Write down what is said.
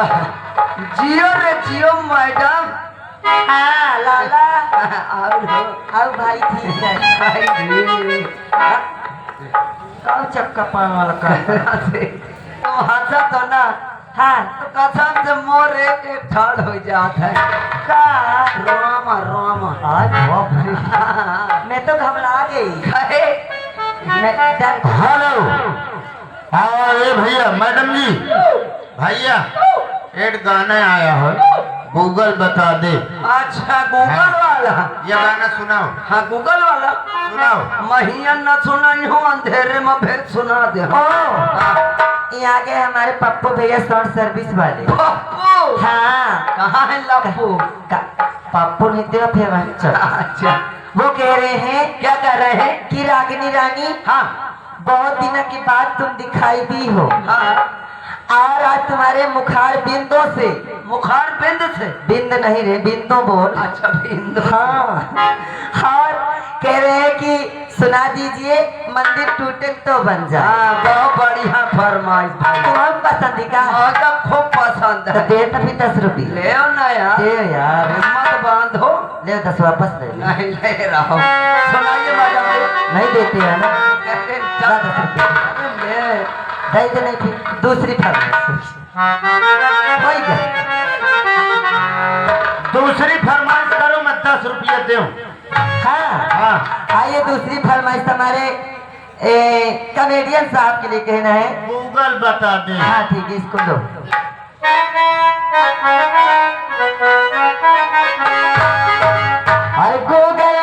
जियो रे जियो मैडम। हाँ लाला आओ भाई ठीक है भाई कब चक्का पान वाला कर तुम हंसा तो ना। हाँ तो कसम से मोर एक ठाड़ हो जाता है। का रामा रामा आज बाप रे मैं तो घबरा गई कहे मैं डर हेलो हाँ ये भैया मैडम जी भैया एक गाना आया है गूगल बता दे। अच्छा गूगल वाला। ये गाना सुनाओ। हाँ गूगल वाला सुनाओ। महिया न सुनाई हो अंधेरे में भेद सुना दे। ओ यहाँ के हमारे पप्पू भैया शॉर्ट सर्विस वाले पप्पू हाँ कहाँ है लप्पू? पप्पू नहीं तेरा फेमस अच्छा वो कह रहे हैं क्या कर रहे हैं? कि रागिनी रानी हाँ बहुत दिनों के बाद तुम दिखाई दी हो हाँ और आज तुम्हारे मुखार बिंदों से मुखार बिंद से। बिंद नहीं रे बिंदो बोल अच्छा बिंदु। हाँ और कह रहे हैं कि सुना दीजिए मंदिर टूटे तो बन जाए। हाँ बहुत बढ़िया फरमाइश भाई। तुम्हारी पसंद का मुझे खूब पसंद तो है। दे तो भी 10 रुपये ले ना यार। दे यार हिम्मत बांधो। ले 10 वापस ले ले। नहीं ले रहा हूँ। सुनाइए मैडम जी। नहीं देते है ना कहते हैं, ला चल 10 रुपये ले। दे दे नहीं फिर दूसरी फरमाइश वही क्या दूसरी फरमाइश करो मैं 10 रुपये दूं। हाँ हाँ आइए दूसरी फरमाइश हमारे कॉमेडियन साहब के लिए कहना है। गूगल बता दे। हाँ ठीक है इसको लो। अरे गूगल